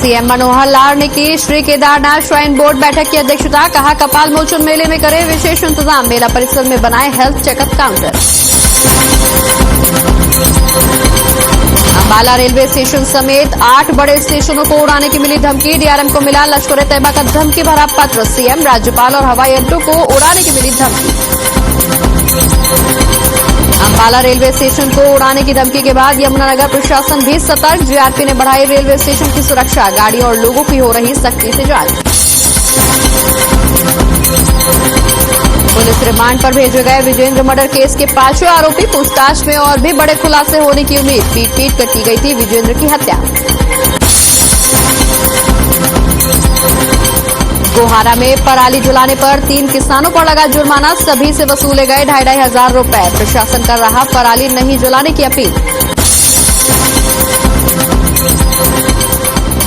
CM Manohar Lal ने की Shri Kedarnath shrine board बैठक की अध्यक्षता। कहा कपाल मोचन मेले में करें विशेष इंतजाम। मेला परिसर में बनाए health checkup counter. Ambala railway station समेत 8 बड़े स्टेशनों को उड़ाने की मिली धमकी। डीआरएम को मिला लश्कर ए तैयबा का धमकी भरा पत्र। सीएम, राज्यपाल और हवाई अड्डों को उड़ाने की मिली धमकी। अंबाला रेलवे स्टेशन को उड़ाने की धमकी के बाद यमुनानगर प्रशासन भी सतर्क। जीआरपी ने बढ़ाई रेलवे स्टेशन की सुरक्षा। गाड़ी और लोगों की हो रही सख्ती से जांच। पुलिस रिमांड पर भेजे गए विजेंद्र मर्डर केस के 5वें आरोपी। पूछताछ में और भी बड़े खुलासे होने की उम्मीद। पीट कर की गई थी विजेंद्र की हत्या। गोहारा में पराली जलाने पर 3 किसानों पर लगा जुर्माना। सभी से वसूले गए 2,500 रुपए। प्रशासन कर रहा पराली नहीं जलाने की अपील।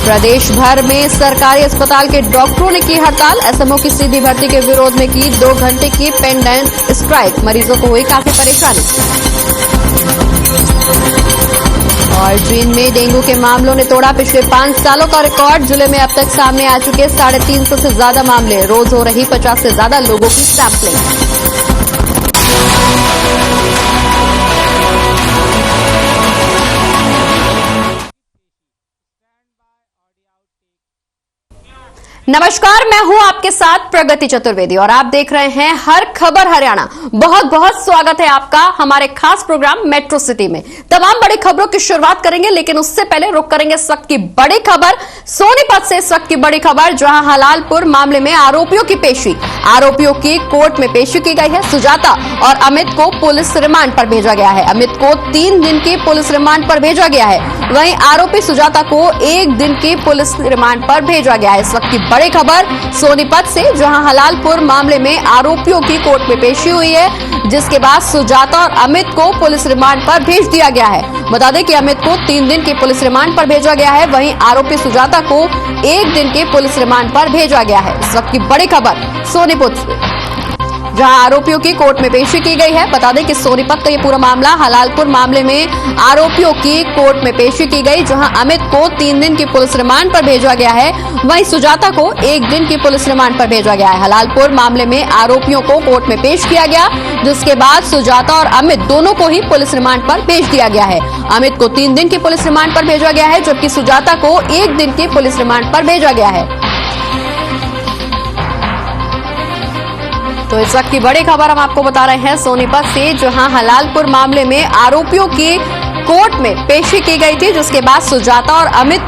प्रदेश भर में सरकारी अस्पताल के डॉक्टरों ने की हड़ताल। एसएमओ की सीधी भर्ती के विरोध में की 2 घंटे की पेंडेंट स्ट्राइक। मरीजों को हुई काफी परेशानी। और जींद में डेंगू के मामलों ने तोड़ा पिछले 5 सालों का रिकॉर्ड। जिले में अब तक सामने आ चुके 350 से ज्यादा मामले। रोज हो रही 50 से ज्यादा लोगों की सैंपलिंग। नमस्कार, मैं हूं आपके साथ प्रगति चतुर्वेदी और आप देख रहे हैं हर खबर हरियाणा। बहुत बहुत स्वागत है आपका हमारे खास प्रोग्राम मेट्रो सिटी में। तमाम बड़ी खबरों की शुरुआत करेंगे, लेकिन उससे पहले रुक करेंगे इस वक्त की बड़ी खबर सोनीपत से। इस वक्त की बड़ी खबर, जहां हलालपुर मामले में आरोपियों की पेशी। आरोपियों की कोर्ट में पेशी की गई है। सुजाता और अमित को पुलिस रिमांड पर भेजा गया है। अमित को 3 दिन की पुलिस रिमांड पर भेजा गया है। वहीं आरोपी सुजाता को 1 दिन की पुलिस रिमांड पर भेजा गया है। इस वक्त की बड़ी खबर सोनीपत से, जहां हलालपुर मामले में आरोपियों की कोर्ट में पेशी हुई है, जिसके बाद सुजाता और अमित को पुलिस रिमांड पर भेज दिया गया है। बता दें कि अमित को 3 दिन की पुलिस रिमांड पर भेजा गया है। वहीं आरोपी सुजाता को 1 दिन की पुलिस रिमांड पर भेजा गया है। इस वक्त की बड़ी खबर सोनीपत से, जहां आरोपियों की कोर्ट में पेशी की गई है। बता दें कि सोनीपत का ये पूरा मामला, हलालपुर मामले में आरोपियों की कोर्ट में पेशी की गई, जहां अमित को 3 दिन की पुलिस रिमांड पर भेजा गया है। वहीं सुजाता को 1 दिन की पुलिस रिमांड पर भेजा गया है। हलालपुर मामले में आरोपियों को कोर्ट में पेश किया गया, जिसके बाद सुजाता और अमित दोनों को ही पुलिस रिमांड पर भेज दिया गया है। अमित को 3 दिन की पुलिस रिमांड पर भेजा गया है, जबकि सुजाता को 1 दिन की पुलिस रिमांड पर भेजा गया है। तो इस वक्त की बड़ी खबर हम आपको बता रहे हैं सोनीपत से, जहां हलालपुर मामले में आरोपियों की कोर्ट में पेशी की गई थी, जिसके बाद सुजाता और अमित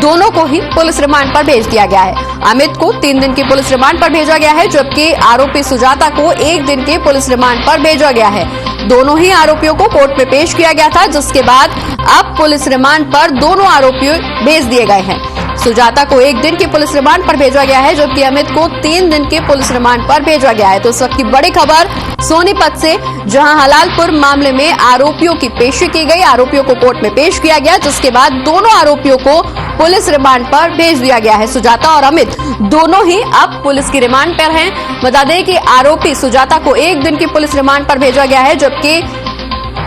दोनों को ही पुलिस रिमांड पर भेज दिया गया है। अमित को 3 दिन की पुलिस रिमांड पर भेजा गया है, जबकि आरोपी सुजाता को 1 दिन की पुलिस रिमांड पर भेजा गया है। दोनों ही आरोपियों को कोर्ट में पेश किया गया था, जिसके बाद अब पुलिस रिमांड पर दोनों आरोपी भेज दिए गए हैं। सुजाता को 1 दिन की पुलिस रिमांड पर भेजा गया है, जबकि अमित को 3 दिन की पुलिस रिमांड पर भेजा गया है। तो इस वक्त की बड़ी खबर सोनीपत से, जहां हलालपुर मामले में आरोपियों की पेशी की गई, आरोपियों को कोर्ट में पेश किया गया, जिसके बाद दोनों आरोपियों को पुलिस रिमांड पर भेज दिया गया है। सुजाता और अमित दोनों ही अब पुलिस की रिमांड पर हैं। बता दें कि आरोपी सुजाता को 1 दिन की पुलिस रिमांड पर भेजा गया है, जबकि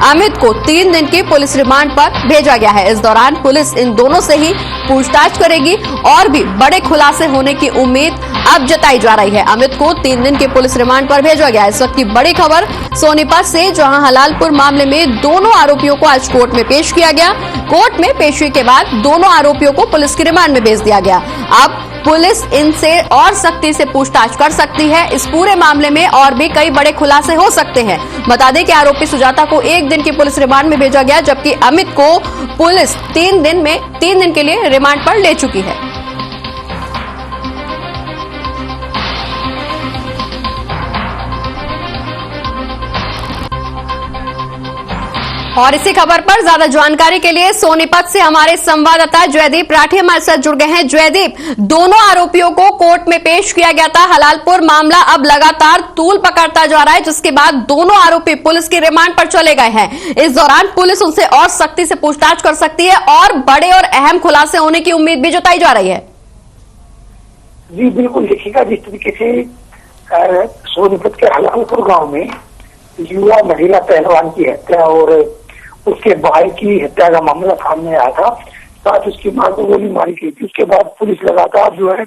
अमित को 3 दिन की पुलिस रिमांड पर भेजा गया है। इस दौरान पुलिस इन दोनों से ही पूछताछ करेगी और भी बड़े खुलासे होने की उम्मीद अब जताई जा रही है। अमित को 3 दिन की पुलिस रिमांड पर भेजा गया है। इस वक्त की बड़ी खबर सोनीपत से, जहां हलालपुर मामले में दोनों आरोपियों को आज कोर्ट में पेश किया गया। कोर्ट में पेशी के बाद दोनों आरोपियों को पुलिस की रिमांड में भेज दिया गया। अब पुलिस इनसे और सख्ती से पूछताछ कर सकती है। इस पूरे मामले में और भी कई बड़े खुलासे हो सकते हैं। बता दें कि आरोपी सुजाता को 1 दिन की पुलिस रिमांड में भेजा गया, जबकि अमित को पुलिस 3 दिन के लिए रिमांड पर ले चुकी है। और इसी खबर पर ज्यादा जानकारी के लिए सोनीपत से हमारे संवाददाता जयदीप राठी हमारे साथ जुड़ गए हैं। जयदीप, दोनों आरोपियों को कोर्ट में पेश किया गया था। हलालपुर मामला अब लगातार तूल पकड़ता जा रहा है, जिसके बाद दोनों आरोपी पुलिस की रिमांड पर चले गए हैं। इस दौरान पुलिस उनसे और सख्ती से पूछताछ कर सकती है और बड़े और अहम खुलासे होने की उम्मीद भी जताई जा रही है। जी बिल्कुल, देखिएगा जिस तरीके से सोनीपत के हलालपुर गांव में युवा महिला पहलवान की हत्या और उसके भाई की हत्या का मामला सामने आया था, साथ उसकी मां को गोली मारी गई थी। उसके बाद पुलिस लगातार जो है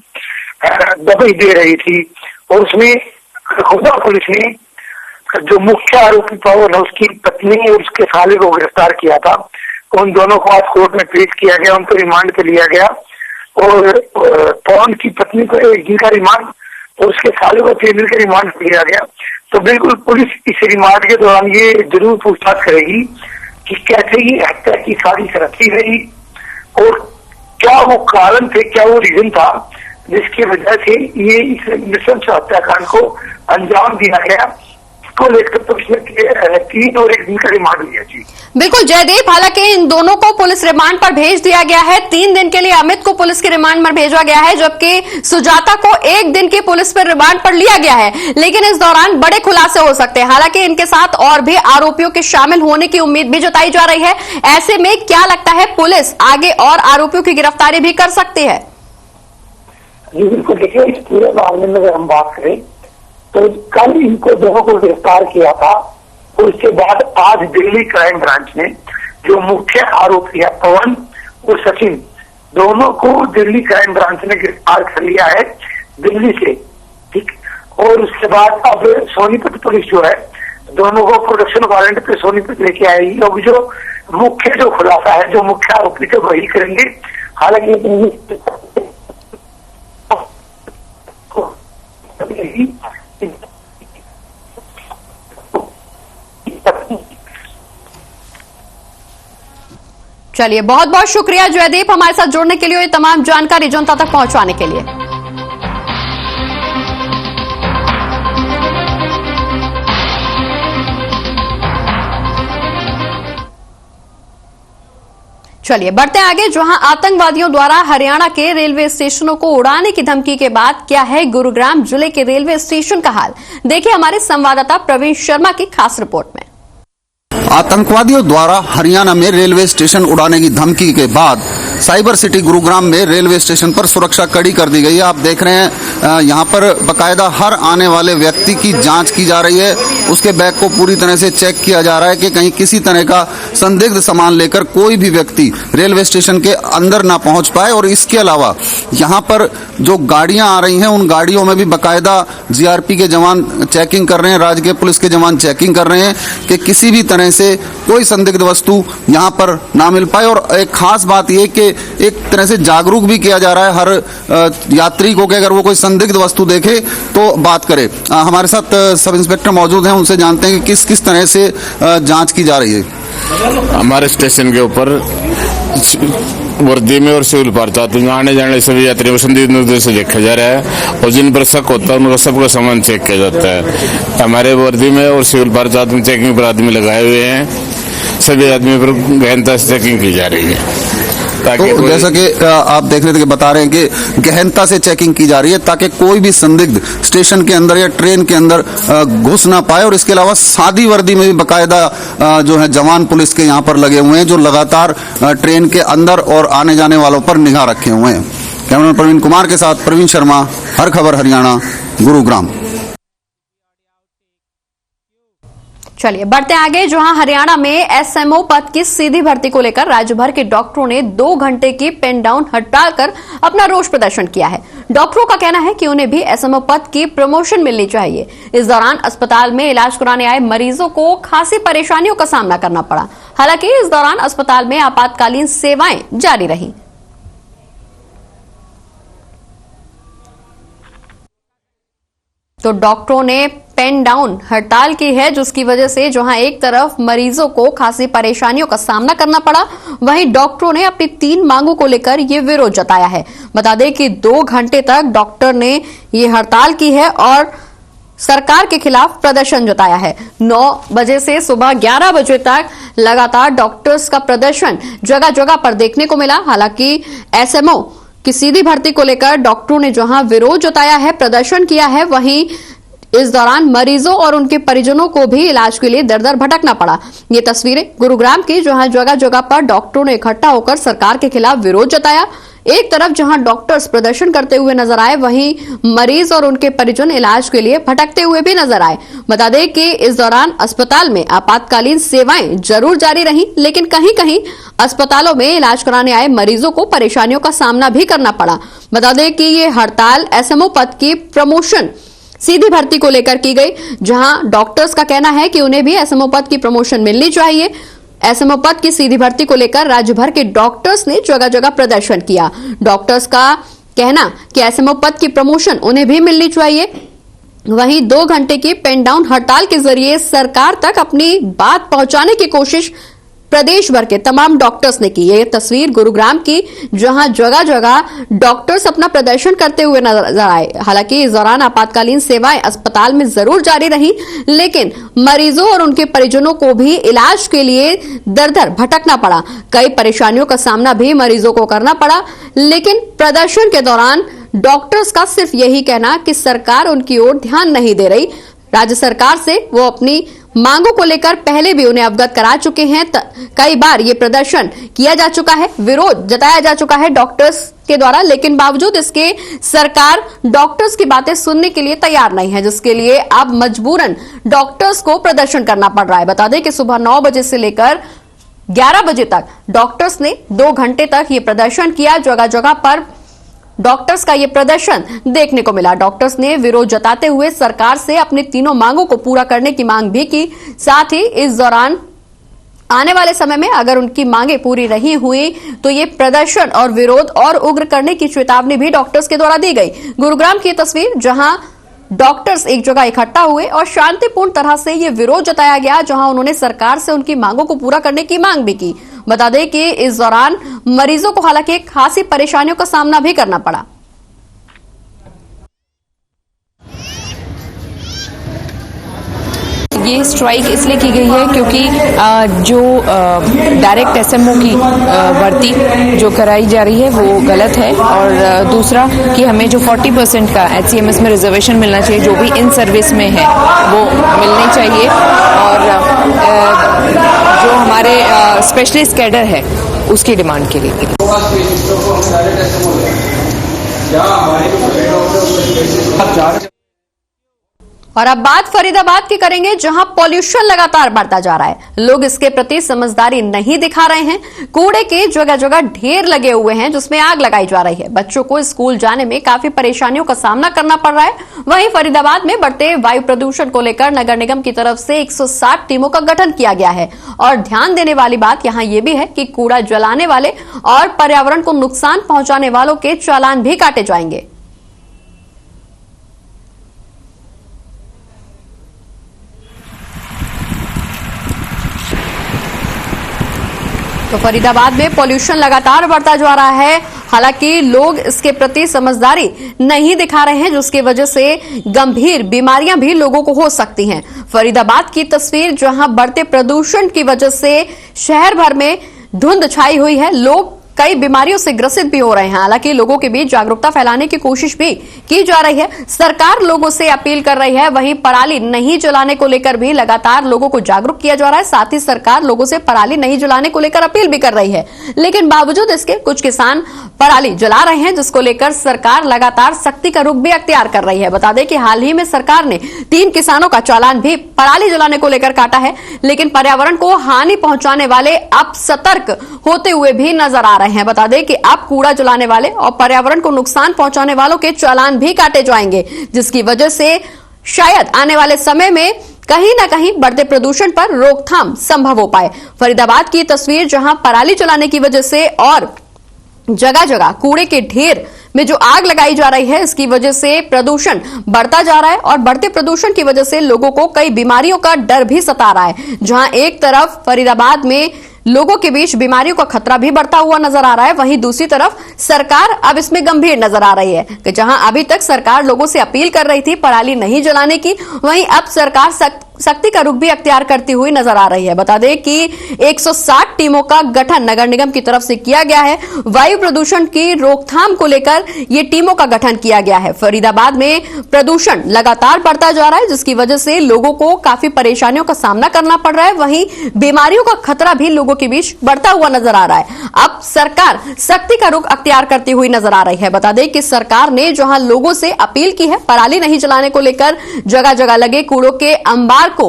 दबाई दे रही थी और उसमें खुदा पुलिस ने जो मुख्य आरोपी पवन है उसकी पत्नी और उसके साले को गिरफ्तार किया था। उन दोनों को आज कोर्ट में पेश किया गया, उनको रिमांड पे लिया गया और पवन की पत्नी को 1 दिन का रिमांड और उसके साले को 3 दिन का रिमांड लिया गया। तो बिल्कुल पुलिस इस रिमांड के दौरान ये जरूर पूछताछ करेगी कि कैसे ये हत्या की साजिश रची गई और क्या वो कारण थे, क्या वो रीजन था जिसकी वजह से ये इस नृशंस हत्याकांड को अंजाम दिया गया। इसको लेकर पुलिस ने 3 और 1 दिन का रिमांड लिया। जी बिल्कुल जयदीप, हालांकि इन दोनों को पुलिस रिमांड पर भेज दिया गया है। 3 दिन के लिए अमित को पुलिस के रिमांड पर भेजा गया है, जबकि सुजाता को 1 दिन की पुलिस पर रिमांड पर लिया गया है। लेकिन इस दौरान बड़े खुलासे हो सकते हैं। हालांकि इनके साथ और भी आरोपियों के शामिल होने की उम्मीद भी जताई जा रही है। ऐसे में क्या लगता है, पुलिस आगे और आरोपियों की गिरफ्तारी भी कर सकती है? जी बिल्कुल, देखिए इस पूरे मामले में अगर हम बात करें तो कल इनको दोनों को गिरफ्तार किया था और उसके बाद आज दिल्ली क्राइम ब्रांच ने जो मुख्य आरोपी है पवन और सचिन, दोनों को दिल्ली क्राइम ब्रांच ने गिरफ्तार कर लिया है दिल्ली से। ठीक, और उसके बाद अब सोनीपत पुलिस जो है दोनों को प्रोडक्शन वारंट पे सोनीपत लेके आएगी। लोग जो मुख्य जो खुलासा है, जो मुख्य आरोपी थे वही करेंगे। हालांकि चलिए, बहुत बहुत शुक्रिया जयदीप हमारे साथ जुड़ने के लिए, ये तमाम जानकारी जनता तक पहुंचाने के लिए। चलिए बढ़ते हैं आगे, जहां आतंकवादियों द्वारा हरियाणा के रेलवे स्टेशनों को उड़ाने की धमकी के बाद क्या है गुरुग्राम जिले के रेलवे स्टेशन का हाल, देखिए हमारे संवाददाता प्रवीण शर्मा की खास रिपोर्ट में। आतंकवादियों द्वारा हरियाणा में रेलवे स्टेशन उड़ाने की धमकी के बाद साइबर सिटी गुरुग्राम में रेलवे स्टेशन पर सुरक्षा कड़ी कर दी गई है। आप देख रहे हैं यहाँ पर बकायदा हर आने वाले व्यक्ति की जांच की जा रही है, उसके बैग को पूरी तरह से चेक किया जा रहा है कि कहीं किसी तरह का संदिग्ध सामान लेकर कोई भी व्यक्ति रेलवे स्टेशन के अंदर ना पहुंच पाए। और इसके अलावा यहाँ पर जो गाड़ियां आ रही हैं उन गाड़ियों में भी बकायदा जीआरपी के जवान चेकिंग कर रहे हैं, राज्य के पुलिस के जवान चेकिंग कर रहे हैं कि किसी भी तरह से कोई संदिग्ध वस्तु यहाँ पर ना मिल पाए। और एक खास बात यह कि एक तरह से जागरूक भी किया जा रहा है हर यात्री को कि अगर वो कोई संदिग्ध वस्तु देखे तो बात करे। हमारे साथ सब इंस्पेक्टर मौजूद हैं, उनसे जानते हैं कि किस किस तरह से जांच की जा रही है। हमारे स्टेशन के ऊपर वर्दी में और सिविल पर्चा आने जाने सभी यात्रियों को संदिग्ध नजर से देखा जा रहा है और जिन पर शक होता है उनका सबका सामान चेक किया जाता है। हमारे वर्दी में और सिविल पर्चा में चेकिंग पर आदमी लगाए हुए हैं, सभी आदमी पर गहनता से चेकिंग की जा रही है। तो जैसा कि आप देख रहे थे कि बता रहे हैं कि गहनता से चेकिंग की जा रही है ताकि कोई भी संदिग्ध स्टेशन के अंदर या ट्रेन के अंदर घुस ना पाए। और इसके अलावा सादी वर्दी में भी बकायदा जो है जवान पुलिस के यहाँ पर लगे हुए हैं जो लगातार ट्रेन के अंदर और आने जाने वालों पर निगाह रखे हुए हैं। कैमरामैन प्रवीण कुमार के साथ प्रवीण शर्मा, हर खबर हरियाणा, गुरुग्राम। चलिए बढ़ते आगे, जहां हरियाणा में एसएमओ पद की सीधी भर्ती को लेकर राज्य भर के डॉक्टरों ने 2 घंटे की पेन डाउन हड़ताल कर अपना रोष प्रदर्शन किया है। डॉक्टरों का कहना है कि उन्हें भी एसएमओ पद की प्रमोशन मिलनी चाहिए। इस दौरान अस्पताल में इलाज कराने आए मरीजों को खासी परेशानियों का सामना करना पड़ा। हालांकि इस दौरान अस्पताल में आपातकालीन सेवाएं जारी रही। तो डॉक्टरों ने पेन डाउन हड़ताल की है, जिसकी वजह से जहां एक तरफ मरीजों को खासी परेशानियों का सामना करना पड़ा, वहीं डॉक्टरों ने अपनी 3 मांगों को लेकर ये विरोध जताया है। बता दें कि 2 घंटे तक डॉक्टर ने ये हड़ताल की है और सरकार के खिलाफ प्रदर्शन जताया है। 9 बजे से सुबह 11 बजे तक लगातार डॉक्टर्स का प्रदर्शन जगह जगह पर देखने को मिला। हालांकि एसएमओ की सीधी भर्ती को लेकर डॉक्टरों ने जहां विरोध जताया है, प्रदर्शन किया है, वहीं इस दौरान मरीजों और उनके परिजनों को भी इलाज के लिए दर दर भटकना पड़ा। ये तस्वीरें गुरुग्राम की, जहां जगह जगह पर डॉक्टरों ने इकट्ठा होकर सरकार के खिलाफ विरोध जताया। एक तरफ जहां डॉक्टर्स प्रदर्शन करते हुए नजर आए, वहीं मरीज और उनके परिजन इलाज के लिए भटकते हुए भी नजर आए। बता दें कि इस दौरान अस्पताल में आपातकालीन सेवाएं जरूर जारी रहीं, लेकिन कहीं कहीं अस्पतालों में इलाज कराने आए मरीजों को परेशानियों का सामना भी करना पड़ा। बता दें कि ये हड़ताल एसएमओ पद की प्रमोशन सीधी भर्ती को लेकर की गई, जहां डॉक्टर्स का कहना है कि उन्हें भी एसएमओ पद की प्रमोशन मिलनी चाहिए। एसएमओ पद की सीधी भर्ती को लेकर राज्य भर के डॉक्टर्स ने जगह जगह प्रदर्शन किया। डॉक्टर्स का कहना कि एसएमओ पद की प्रमोशन उन्हें भी मिलनी चाहिए। वहीं 2 घंटे की पेन डाउन हड़ताल के जरिए सरकार तक अपनी बात पहुंचाने की कोशिश प्रदेश भर के तमाम डॉक्टर्स ने की। ये तस्वीर गुरुग्राम की, जहां जगह जगह डॉक्टर्स अपना प्रदर्शन करते हुए नजर आए। हालांकि इस दौरान आपातकालीन सेवाएं अस्पताल में जरूर जारी रही, लेकिन मरीजों और उनके परिजनों को भी इलाज के लिए दर दर भटकना पड़ा। कई परेशानियों का सामना भी मरीजों को करना पड़ा, लेकिन प्रदर्शन के दौरान डॉक्टर्स का सिर्फ यही कहना कि सरकार उनकी ओर ध्यान नहीं दे रही। राज्य सरकार से वो अपनी मांगों को लेकर पहले भी उन्हें अवगत करा चुके हैं। कई बार ये प्रदर्शन किया जा चुका है, विरोध जताया जा चुका है डॉक्टर्स के द्वारा, लेकिन बावजूद इसके सरकार डॉक्टर्स की बातें सुनने के लिए तैयार नहीं है, जिसके लिए अब मजबूरन डॉक्टर्स को प्रदर्शन करना पड़ रहा है। बता दें कि सुबह 9 बजे से लेकर 11 बजे तक डॉक्टर्स ने 2 घंटे तक ये प्रदर्शन किया। जगह जगह पर डॉक्टर्स का ये प्रदर्शन देखने को मिला। डॉक्टर्स ने विरोध जताते हुए सरकार से अपनी तीनों मांगों को पूरा करने की मांग भी की। साथ ही इस दौरान आने वाले समय में अगर उनकी मांगे पूरी नहीं हुई तो ये प्रदर्शन और विरोध और उग्र करने की चेतावनी भी डॉक्टर्स के द्वारा दी गई। गुरुग्राम की तस्वीर, जहां डॉक्टर्स एक जगह इकट्ठा हुए और शांतिपूर्ण तरह से ये विरोध जताया गया, जहां उन्होंने सरकार से उनकी मांगों को पूरा करने की मांग भी की। बता दें कि इस दौरान मरीजों को हालांकि खासी परेशानियों का सामना भी करना पड़ा। ये स्ट्राइक इसलिए की गई है क्योंकि जो डायरेक्ट एसएमओ की भर्ती जो कराई जा रही है वो गलत है, और दूसरा कि हमें जो 40% का एचसीएमएस में रिजर्वेशन मिलना चाहिए, जो भी इन सर्विस में है वो मिलने चाहिए, और जो हमारे स्पेशलिस्ट कैडर है उसकी डिमांड के लिए। और अब बात फरीदाबाद की करेंगे, जहां पॉल्यूशन लगातार बढ़ता जा रहा है। लोग इसके प्रति समझदारी नहीं दिखा रहे हैं। कूड़े के जगह जगह ढेर लगे हुए हैं जिसमें आग लगाई जा रही है। बच्चों को स्कूल जाने में काफी परेशानियों का सामना करना पड़ रहा है। वहीं फरीदाबाद में बढ़ते वायु प्रदूषण को लेकर नगर निगम की तरफ से 160 टीमों का गठन किया गया है। और ध्यान देने वाली बात यहां यह भी है कि कूड़ा जलाने वाले और पर्यावरण को नुकसान पहुंचाने वालों के चालान भी काटे जाएंगे। तो फरीदाबाद में पॉल्यूशन लगातार बढ़ता जा रहा है। हालांकि लोग इसके प्रति समझदारी नहीं दिखा रहे हैं, जिसकी वजह से गंभीर बीमारियां भी लोगों को हो सकती हैं। फरीदाबाद की तस्वीर, जहां बढ़ते प्रदूषण की वजह से शहर भर में धुंध छाई हुई है। लोग कई बीमारियों से ग्रसित भी हो रहे हैं। हालांकि लोगों के बीच जागरूकता फैलाने की कोशिश भी की जा रही है। सरकार लोगों से अपील कर रही है। वहीं पराली नहीं जलाने को लेकर भी लगातार लोगों को जागरूक किया जा रहा है। साथ ही सरकार लोगों से पराली नहीं जलाने को लेकर अपील भी कर रही है। लेकिन बावजूद इसके कुछ किसान पराली जला रहे हैं, जिसको लेकर सरकार लगातार सख्ती का रुख भी अख्तियार कर रही है। बता दें कि हाल ही में सरकार ने 3 किसानों का चालान भी पराली जलाने को लेकर काटा है। लेकिन पर्यावरण को हानि पहुंचाने वाले अब सतर्क होते हुए भी नजर आ रहे हैं। बता दें कि अब कूड़ा जलाने वाले और पर्यावरण को नुकसान पहुंचाने वालों के चालान भी काटे जाएंगे, जिसकी वजह से शायद आने वाले समय में कहीं ना कहीं बढ़ते प्रदूषण पर रोकथाम संभव हो पाए। फरीदाबाद की तस्वीर, जहां पराली जलाने की वजह से और जगह जगह कूड़े के ढेर में जो आग लगाई जा रही है, इसकी वजह से प्रदूषण बढ़ता जा रहा है। और बढ़ते प्रदूषण की वजह से लोगों को कई बीमारियों का डर भी सता रहा है। जहां एक तरफ फरीदाबाद में लोगों के बीच बीमारियों का खतरा भी बढ़ता हुआ नजर आ रहा है। वहीं दूसरी तरफ सरकार अब इसमें गंभीर नजर आ रही है कि जहां अभी तक सरकार लोगों से अपील कर रही थी पराली नहीं जलाने की, वहीं अब सरकार सख्ती का रुख भी अख्तियार करती हुई नजर आ रही है। बता दें कि 160 टीमों का गठन नगर निगम की तरफ से किया गया है। वायु प्रदूषण की रोकथाम को लेकर ये टीमों का गठन किया गया है। फरीदाबाद में प्रदूषण लगातार बढ़ता जा रहा है, जिसकी वजह से लोगों को काफी परेशानियों का सामना करना पड़ रहा है। वहीं बीमारियों का खतरा भी लोगों के बीच बढ़ता हुआ नजर आ रहा है। अब सरकार सख्ती का रुख अख्तियार करती हुई नजर आ रही है। बता दें कि सरकार ने जहां लोगों से अपील की है पराली नहीं जलाने को लेकर, जगह जगह लगे कूड़ों के अंबार को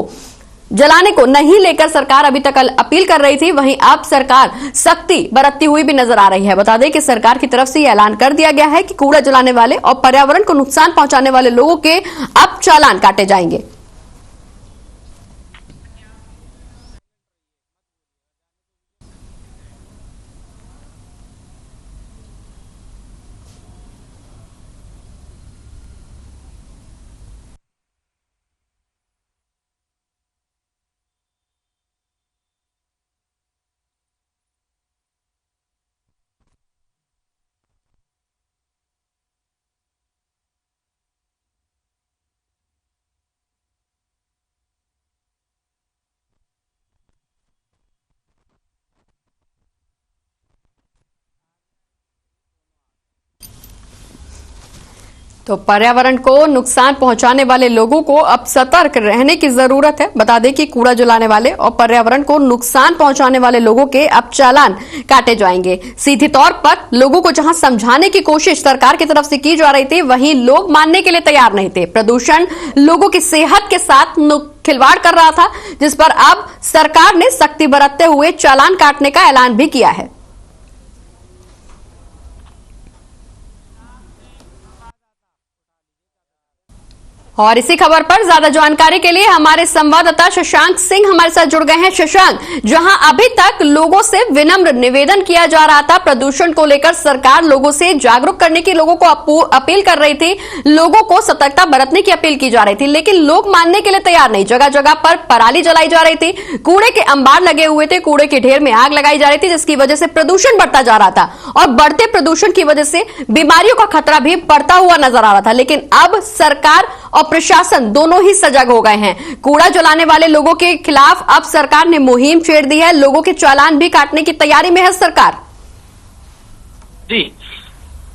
जलाने को नहीं लेकर सरकार अभी तक अपील कर रही थी, वहीं अब सरकार सख्ती बरतती हुई भी नजर आ रही है। बता दें कि सरकार की तरफ से यह ऐलान कर दिया गया है कि कूड़ा जलाने वाले और पर्यावरण को नुकसान पहुंचाने वाले लोगों के अब चालान काटे जाएंगे। तो पर्यावरण को नुकसान पहुंचाने वाले लोगों को अब सतर्क रहने की जरूरत है। बता दें कि कूड़ा जलाने वाले और पर्यावरण को नुकसान पहुंचाने वाले लोगों के अब चालान काटे जाएंगे। सीधे तौर पर लोगों को जहां समझाने की कोशिश सरकार की तरफ से की जा रही थी, वहीं लोग मानने के लिए तैयार नहीं थे। प्रदूषण लोगों की सेहत के साथ खिलवाड़ कर रहा था, जिस पर अब सरकार ने सख्ती बरतते हुए चालान काटने का ऐलान भी किया है। और इसी खबर पर ज्यादा जानकारी के लिए हमारे संवाददाता शशांक सिंह हमारे साथ जुड़ गए हैं। शशांक, जहां अभी तक लोगों से विनम्र निवेदन किया जा रहा था, प्रदूषण को लेकर सरकार लोगों से जागरूक करने की लोगों को अपील कर रही थी, लोगों को सतर्कता बरतने की अपील की जा रही थी, लेकिन लोग मानने के लिए तैयार नहीं। जगह जगह पर पराली जलाई जा रही थी, कूड़े के अंबार लगे हुए थे, कूड़े के ढेर में आग लगाई जा रही थी, जिसकी वजह से प्रदूषण बढ़ता जा रहा था और बढ़ते प्रदूषण की वजह से बीमारियों का खतरा भी बढ़ता हुआ नजर आ रहा था। लेकिन अब सरकार और प्रशासन दोनों ही सजग हो गए हैं। कूड़ा जलाने वाले लोगों के खिलाफ अब सरकार ने मुहिम छेड़ दी है। लोगों के चालान भी काटने की तैयारी में है सरकार। जी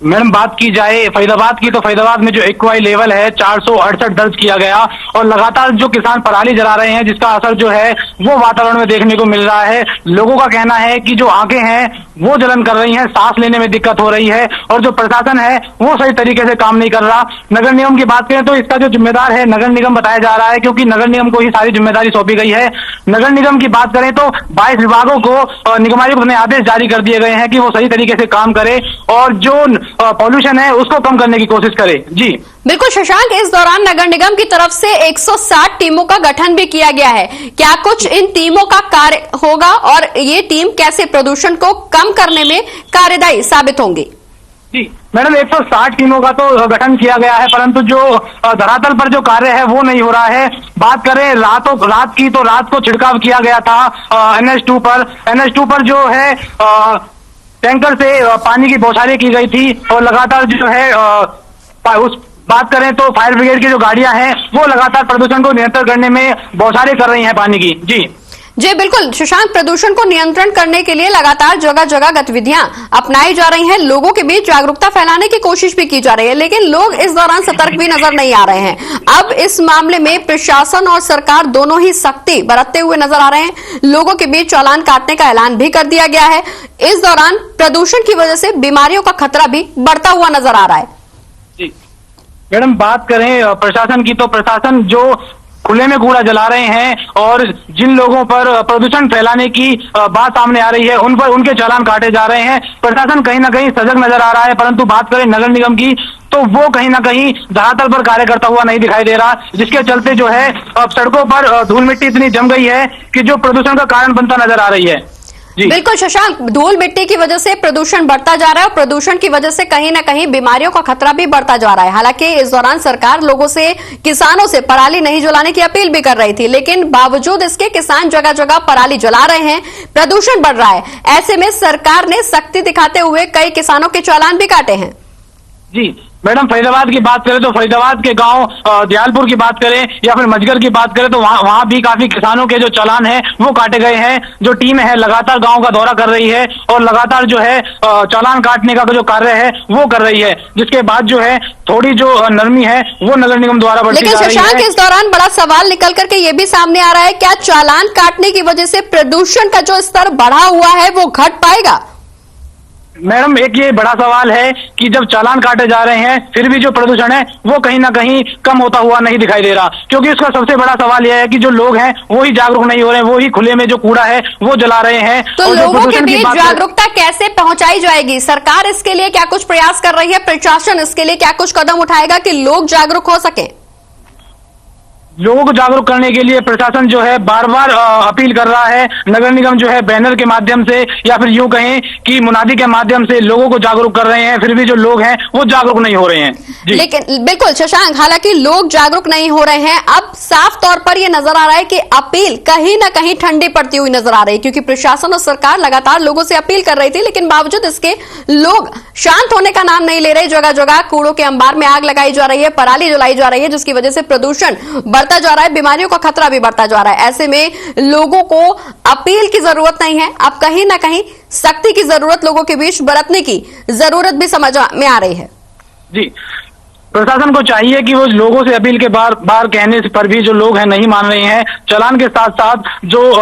मैडम, बात की जाए फरीदाबाद की तो फरीदाबाद में जो एक्वाई लेवल है 468 दर्ज किया गया और लगातार जो किसान पराली जला रहे हैं, जिसका असर जो है वो वातावरण में देखने को मिल रहा है। लोगों का कहना है कि जो आंखें हैं वो जलन कर रही हैं, सांस लेने में दिक्कत हो रही है और जो प्रशासन है वो सही तरीके से काम नहीं कर रहा। नगर निगम की बात करें तो इसका जो जिम्मेदार है नगर निगम बताया जा रहा है, क्योंकि नगर निगम को ही सारी जिम्मेदारी सौंपी गई है। नगर निगम की बात करें तो 22 विभागों को निगमायुक्त ने आदेश जारी कर दिए गए हैं कि वो सही तरीके से काम करे और जो पॉल्यूशन है उसको कम करने की कोशिश करे। जी बिल्कुल शशांक, इस दौरान नगर निगम की तरफ से 160 टीमों का गठन भी किया गया है। क्या कुछ इन टीमों का कार्य होगा और ये टीम कैसे प्रदूषण को कम करने में कार्यदायी साबित होंगी? जी मैडम, 160 टीमों का तो गठन किया गया है, परंतु जो धरातल पर जो कार्य है वो नहीं हो रहा है। बात करें रात की तो रात को छिड़काव किया गया था NH2 पर जो है टैंकर से पानी की बौछारें की गई थी और लगातार जो है उस बात करें तो फायर ब्रिगेड की जो गाड़ियां हैं वो लगातार प्रदूषण को नियंत्रण करने में बौछारें कर रही हैं पानी की। जी बिल्कुल शशांक, प्रदूषण को नियंत्रण करने के लिए लगातार जगह जगह गतिविधियां अपनाई जा रही हैं, लोगों के बीच जागरूकता फैलाने की कोशिश भी की जा रही है, लेकिन लोग इस दौरान सतर्क भी नजर नहीं आ रहे हैं। अब इस मामले में प्रशासन और सरकार दोनों ही सख्ती बरतते हुए नजर आ रहे हैं। लोगों के बीच चालान काटने का ऐलान भी कर दिया गया है। इस दौरान प्रदूषण की वजह से बीमारियों का खतरा भी बढ़ता हुआ नजर आ रहा है। जी मैडम, बात करें प्रशासन की तो प्रशासन जो खुले में कूड़ा जला रहे हैं और जिन लोगों पर प्रदूषण फैलाने की बात सामने आ रही है उन पर उनके चालान काटे जा रहे हैं। प्रशासन कहीं ना कहीं सजग नजर आ रहा है, परंतु बात करें नगर निगम की तो वो कहीं ना कहीं धरातल पर कार्य करता हुआ नहीं दिखाई दे रहा, जिसके चलते जो है अब सड़कों पर धूल मिट्टी इतनी जम गई है कि जो प्रदूषण का कारण बनता नजर आ रही है। जी बिल्कुल शशांक, धूल मिट्टी की वजह से प्रदूषण बढ़ता जा रहा है और प्रदूषण की वजह से कहीं ना कहीं बीमारियों का खतरा भी बढ़ता जा रहा है। हालांकि इस दौरान सरकार लोगों से, किसानों से पराली नहीं जलाने की अपील भी कर रही थी, लेकिन बावजूद इसके किसान जगह जगह पराली जला रहे हैं, प्रदूषण बढ़ रहा है। ऐसे में सरकार ने सख्ती दिखाते हुए कई किसानों के चालान भी काटे हैं। जी मैडम, फरीदाबाद की बात करें तो फरीदाबाद के गांव दयालपुर की बात करें या फिर मजगर की बात करें तो वहां भी काफी किसानों के जो चालान हैं वो काटे गए हैं। जो टीम है लगातार गांव का दौरा कर रही है और लगातार जो है चालान काटने का जो कार्य है वो कर रही है, जिसके बाद जो है थोड़ी जो नरमी है वो नगर निगम द्वारा बढ़ती जा रही है। लेकिन शशांक, इस दौरान बड़ा सवाल निकल करके ये भी सामने आ रहा है, क्या चालान काटने की वजह से प्रदूषण का जो स्तर बढ़ा हुआ है वो घट पाएगा? मैडम, एक ये बड़ा सवाल है कि जब चालान काटे जा रहे हैं फिर भी जो प्रदूषण है वो कहीं ना कहीं कम होता हुआ नहीं दिखाई दे रहा, क्योंकि इसका सबसे बड़ा सवाल यह है कि जो लोग हैं वो ही जागरूक नहीं हो रहे हैं, वो ही खुले में जो कूड़ा है वो जला रहे हैं। तो लोगों के बीच जागरूकता कैसे पहुंचाई जाएगी? सरकार इसके लिए क्या कुछ प्रयास कर रही है? प्रशासन इसके लिए क्या कुछ कदम उठाएगा कि लोग जागरूक हो सके? लोगों को जागरूक करने के लिए प्रशासन जो है बार बार अपील कर रहा है। नगर निगम जो है बैनर के माध्यम से या फिर यूं कहें कि मुनादी के माध्यम से लोगों को जागरूक कर रहे हैं, फिर भी जो लोग हैं वो जागरूक नहीं हो रहे हैं। जी। लेकिन बिल्कुल शशांक, हालांकि लोग जागरूक नहीं हो रहे हैं, अब साफ तौर पर यह नजर आ रहा है कि अपील कहीं ना कहीं ठंडी पड़ती हुई नजर आ रही है, क्योंकि प्रशासन और सरकार लगातार लोगों से अपील कर रही थी, लेकिन बावजूद इसके लोग शांत होने का नाम नहीं ले रहे। जगह जगह कूड़ों के अंबार में आग लगाई जा रही है, पराली जलाई जा रही है, जिसकी वजह से प्रदूषण बढ़ता जा रहा है, बीमारियों का खतरा भी बढ़ता जा रहा है। ऐसे में लोगों को अपील की जरूरत नहीं है, अब कहीं ना कहीं सख्ती की जरूरत लोगों के बीच बरतने की जरूरत भी समझ में आ रही है। जी, प्रशासन को चाहिए कि वो लोगों से अपील के बार बार कहने पर भी जो लोग हैं नहीं मान रहे हैं। चालान के साथ साथ जो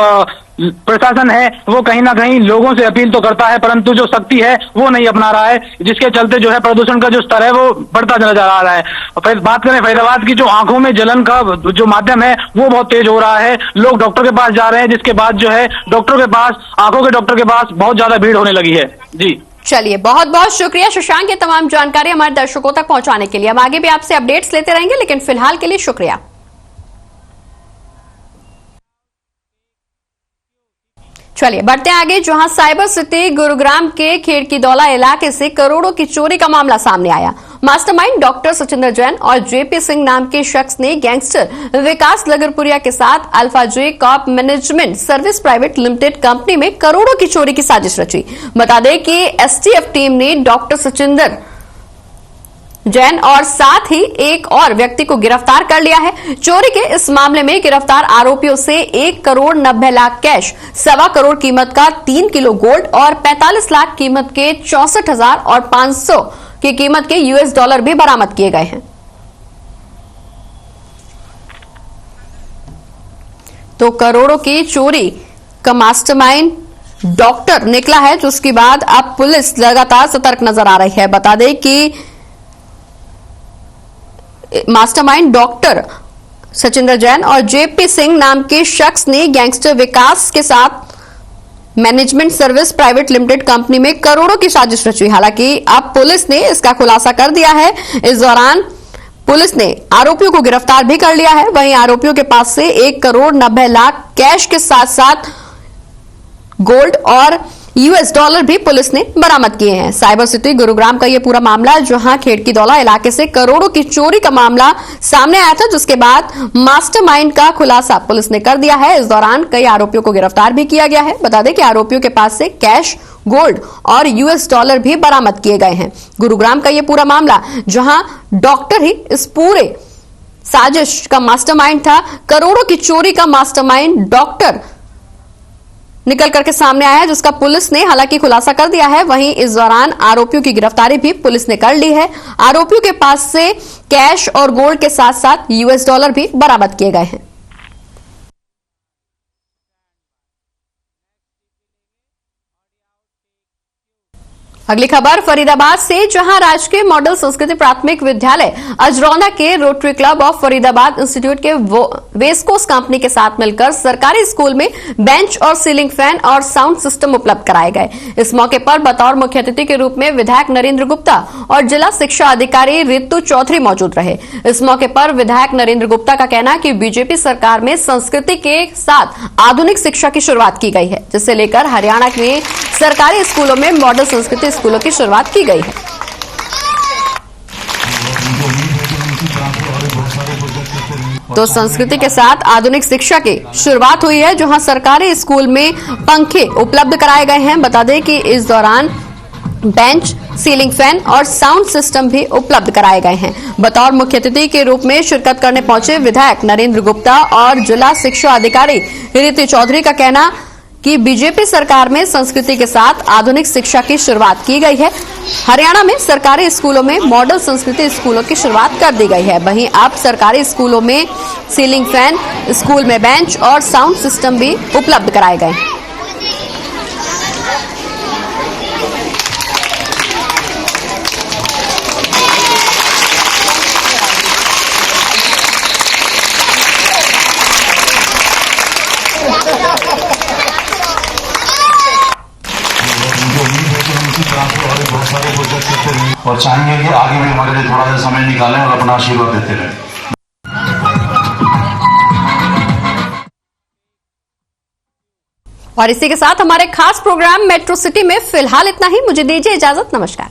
प्रशासन है वो कहीं ना कहीं लोगों से अपील तो करता है, परंतु जो सख्ती है वो नहीं अपना रहा है, जिसके चलते जो है प्रदूषण का जो स्तर है वो बढ़ता नजर आ रहा है। फिर बात करें फरीदाबाद की, जो आंखों में जलन का जो माध्यम है वो बहुत तेज हो रहा है। लोग डॉक्टर के पास जा रहे हैं, जिसके बाद जो है डॉक्टर के पास, आंखों के डॉक्टर के पास बहुत ज्यादा भीड़ होने लगी है। जी चलिए, बहुत बहुत शुक्रिया शशांक, ये तमाम जानकारी हमारे दर्शकों तक पहुंचाने के लिए। हम आगे भी आपसे अपडेट्स लेते रहेंगे, लेकिन फिलहाल के लिए शुक्रिया। चलिए बढ़ते हैं आगे, जहां साइबर सिटी गुरुग्राम के खेड़कीदौला इलाके से करोड़ों की चोरी का मामला सामने आया। मास्टरमाइंड डॉक्टर सचिंदर जैन और जेपी सिंह नाम के शख्स ने गैंगस्टर विकास लगरपुरिया के साथ alpha J cop management service private limited company में करोड़ों की चोरी की साजिश रची। बता दें कि एसटीएफ टीम ने डॉक्टर सचिंदर जैन और साथ ही एक और व्यक्ति को गिरफ्तार कर लिया है। चोरी के इस मामले में गिरफ्तार आरोपियों से 1,90,00,000 कैश, 1.25 करोड़ कीमत का 3 किलो गोल्ड और 45 लाख कीमत के 64,000 और 500 की कीमत के यूएस डॉलर भी बरामद किए गए हैं। तो करोड़ों की चोरी का मास्टरमाइंड डॉक्टर निकला है, जिसके बाद अब पुलिस लगातार सतर्क नजर आ रही है। बता दें कि मास्टरमाइंड डॉक्टर सचिंदर जैन और जेपी सिंह नाम के शख्स ने गैंगस्टर विकास के साथ management service private limited company में करोड़ों की साजिश रची। हालांकि अब पुलिस ने इसका खुलासा कर दिया है। इस दौरान पुलिस ने आरोपियों को गिरफ्तार भी कर लिया है। वहीं आरोपियों के पास से 1,90,00,000 कैश के साथ साथ गोल्ड और यूएस डॉलर भी पुलिस ने बरामद किए हैं। साइबर सिटी गुरुग्राम का यह पूरा मामला, जहां खेड़कीदौला इलाके से करोड़ों की चोरी का मामला सामने आया था, जिसके बाद मास्टरमाइंड का खुलासा पुलिस ने कर दिया है। इस दौरान कई आरोपियों को गिरफ्तार भी किया गया है। बता दें कि आरोपियों के पास से कैश, गोल्ड और यूएस डॉलर भी बरामद किए गए हैं। गुरुग्राम का यह पूरा मामला, जहां डॉक्टर ही इस पूरे साजिश का मास्टरमाइंड था, करोड़ों की चोरी का मास्टरमाइंड डॉक्टर निकल करके सामने आया है, जिसका पुलिस ने हालांकि खुलासा कर दिया है। वहीं इस दौरान आरोपियों की गिरफ्तारी भी पुलिस ने कर ली है। आरोपियों के पास से कैश और गोल्ड के साथ साथ यूएस डॉलर भी बरामद किए गए हैं। अगली खबर फरीदाबाद से, जहां राजकीय मॉडल संस्कृति प्राथमिक विद्यालय अजरौना के rotary club of Faridabad institute के वेस्कोस कंपनी के साथ मिलकर सरकारी स्कूल में बेंच और सीलिंग फैन और साउंड सिस्टम उपलब्ध कराए गए। इस मौके पर बतौर मुख्य अतिथि के रूप में विधायक नरेंद्र गुप्ता और जिला शिक्षा अधिकारी रितु चौधरी मौजूद रहे। इस मौके पर विधायक नरेंद्र गुप्ता का कहना कि बीजेपी सरकार में संस्कृति के साथ आधुनिक शिक्षा की शुरुआत की गई है, जिसे लेकर हरियाणा में सरकारी स्कूलों में मॉडल संस्कृति स्कूलों की शुरुआत की गई है। तो संस्कृति के साथ आधुनिक शिक्षा की शुरुआत हुई है, जहां सरकारी स्कूल में पंखे उपलब्ध कराए गए हैं। बता दें कि इस दौरान बेंच, सीलिंग फैन और साउंड सिस्टम भी उपलब्ध कराए गए हैं। बतौर मुख्य अतिथि के रूप में शिरकत करने पहुंचे विधायक नरेंद्र गुप्ता और जिला शिक्षा अधिकारी रितु चौधरी का कहना कि बीजेपी सरकार में संस्कृति के साथ आधुनिक शिक्षा की शुरुआत की गई है। हरियाणा में सरकारी स्कूलों में मॉडल संस्कृति स्कूलों की शुरुआत कर दी गई है। वहीं अब सरकारी स्कूलों में सीलिंग फैन, स्कूल में बेंच और साउंड सिस्टम भी उपलब्ध कराए गए हैं। और चाहेंगे कि आगे भी हमारे लिए थोड़ा सा समय निकालें और अपना आशीर्वाद देते रहें। और इसी के साथ हमारे खास प्रोग्राम मेट्रो सिटी में फिलहाल इतना ही। मुझे दीजिए इजाजत। नमस्कार।